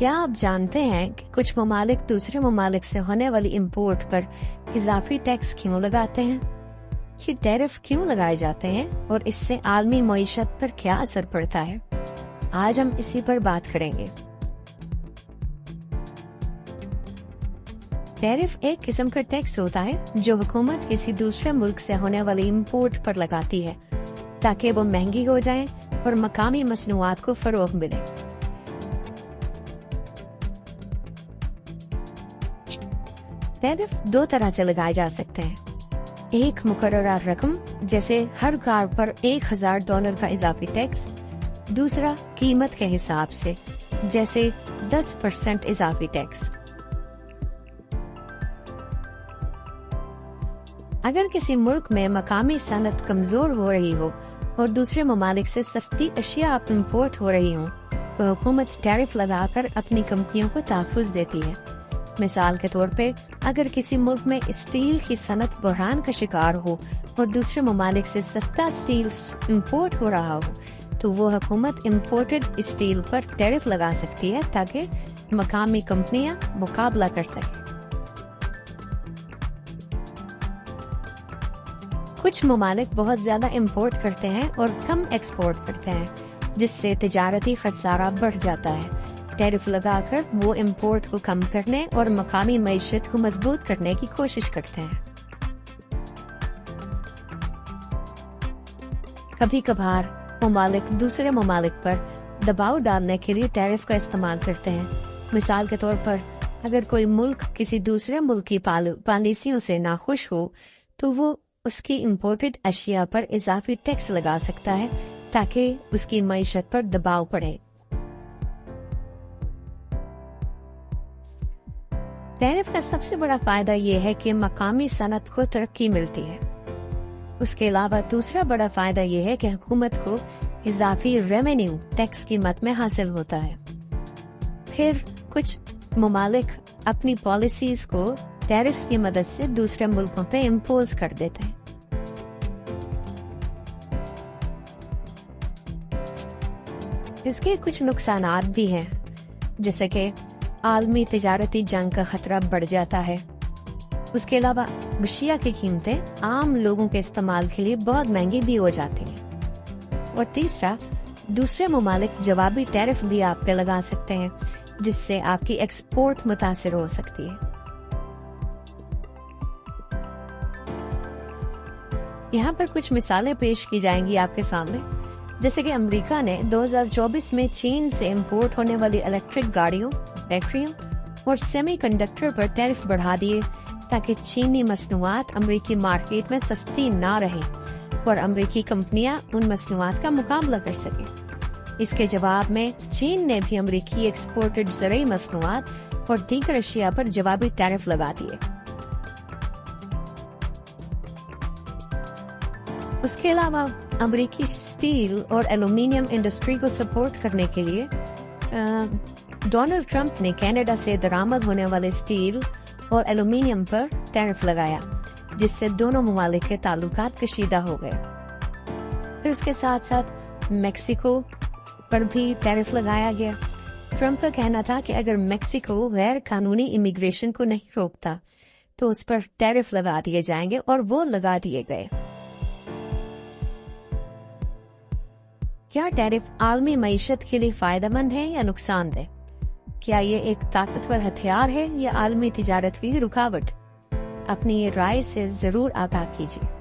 کیا آپ جانتے ہیں کہ کچھ ممالک دوسرے ممالک سے ہونے والی امپورٹ پر اضافی ٹیکس کیوں لگاتے ہیں؟ یہ ٹیرف کیوں لگائے جاتے ہیں اور اس سے عالمی معیشت پر کیا اثر پڑتا ہے؟ آج ہم اسی پر بات کریں گے۔ ٹیرف ایک قسم کا ٹیکس ہوتا ہے جو حکومت کسی دوسرے ملک سے ہونے والی امپورٹ پر لگاتی ہے تاکہ وہ مہنگی ہو جائیں اور مقامی مصنوعات کو فروغ ملے۔ ٹیرف دو طرح سے لگائے جا سکتے ہیں، ایک مقررہ رقم جیسے ہر کار پر $1000 کا اضافی ٹیکس، دوسرا قیمت کے حساب سے جیسے 10% اضافی ٹیکس۔ اگر کسی ملک میں مقامی صنعت کمزور ہو رہی ہو اور دوسرے ممالک سے سستی اشیاء امپورٹ ہو رہی ہوں تو حکومت ٹیرف لگا کر اپنی کمپنیوں کو تحفظ دیتی ہے۔ مثال کے طور پہ اگر کسی ملک میں اسٹیل کی صنعت بحران کا شکار ہو اور دوسرے ممالک سے سستا اسٹیل امپورٹ ہو رہا ہو تو وہ حکومت امپورٹڈ اسٹیل پر ٹیرف لگا سکتی ہے تاکہ مقامی کمپنیاں مقابلہ کر سکیں۔ کچھ ممالک بہت زیادہ امپورٹ کرتے ہیں اور کم ایکسپورٹ کرتے ہیں جس سے تجارتی خسارہ بڑھ جاتا ہے۔ ٹیرف لگا کر وہ امپورٹ کو کم کرنے اور مقامی معیشت کو مضبوط کرنے کی کوشش کرتے ہیں۔ کبھی کبھار ممالک دوسرے ممالک پر دباؤ ڈالنے کے لیے ٹیرف کا استعمال کرتے ہیں۔ مثال کے طور پر اگر کوئی ملک کسی دوسرے ملک کی پالیسیوں سے ناخوش ہو تو وہ اس کی امپورٹڈ اشیاء پر اضافی ٹیکس لگا سکتا ہے تاکہ اس کی معیشت پر دباؤ پڑے۔ ٹیرف کا سب سے بڑا فائدہ یہ ہے کہ مقامی صنعت کو ترقی ملتی ہے۔ اس کے علاوہ دوسرا بڑا فائدہ یہ ہے کہ حکومت کو اضافی ریونیو ٹیکس قیمت میں حاصل ہوتا ہے۔ پھر کچھ ممالک اپنی پالیسیز کو ٹیرفز کی مدد سے دوسرے ملکوں پہ امپوز کر دیتے ہیں۔ اس کے کچھ نقصانات بھی ہیں، جیسے کہ عالمی تجارتی جنگ کا خطرہ بڑھ جاتا ہے۔ اس کے علاوہ اشیاء کی قیمتیں عام لوگوں کے استعمال کے لیے بہت مہنگی بھی ہو جاتی ہیں۔ اور تیسرا، دوسرے ممالک جوابی ٹیرف بھی آپ پہ لگا سکتے ہیں جس سے آپ کی ایکسپورٹ متاثر ہو سکتی ہے۔ یہاں پر کچھ مثالیں پیش کی جائیں گی آپ کے سامنے، جیسے کہ امریکہ نے 2024 میں چین سے امپورٹ ہونے والی الیکٹرک گاڑیوں، بیٹریوں اور سیمی کنڈکٹر پر ٹیرف بڑھا دیے تاکہ چینی مصنوعات امریکی مارکیٹ میں سستی نہ رہیں اور امریکی کمپنیاں ان مصنوعات کا مقابلہ کر سکیں۔ اس کے جواب میں چین نے بھی امریکی ایکسپورٹڈ زرعی مصنوعات اور دیگر اشیاء پر جوابی ٹیرف لگا دیے۔ اس کے علاوہ امریکی اسٹیل اور ایلومینیم انڈسٹری کو سپورٹ کرنے کے لیے ڈونلڈ ٹرمپ نے کینیڈا سے درآمد ہونے والے اسٹیل اور ایلومینیم پر ٹیرف لگایا جس سے دونوں ممالک کے تعلقات کشیدہ ہو گئے۔ پھر اس کے ساتھ ساتھ میکسیکو پر بھی ٹیرف لگایا گیا۔ ٹرمپ کا کہنا تھا کہ اگر میکسیکو غیر قانونی امیگریشن کو نہیں روکتا تو اس پر ٹیرف لگا دیے جائیں گے اور وہ لگا دیے گئے۔ کیا ٹیرف عالمی معیشت کے لیے فائدہ مند ہے یا نقصان دہ؟ کیا یہ ایک طاقتور ہتھیار ہے یا عالمی تجارت کی رکاوٹ؟ اپنی یہ رائے سے ضرور آگاہ کیجیے۔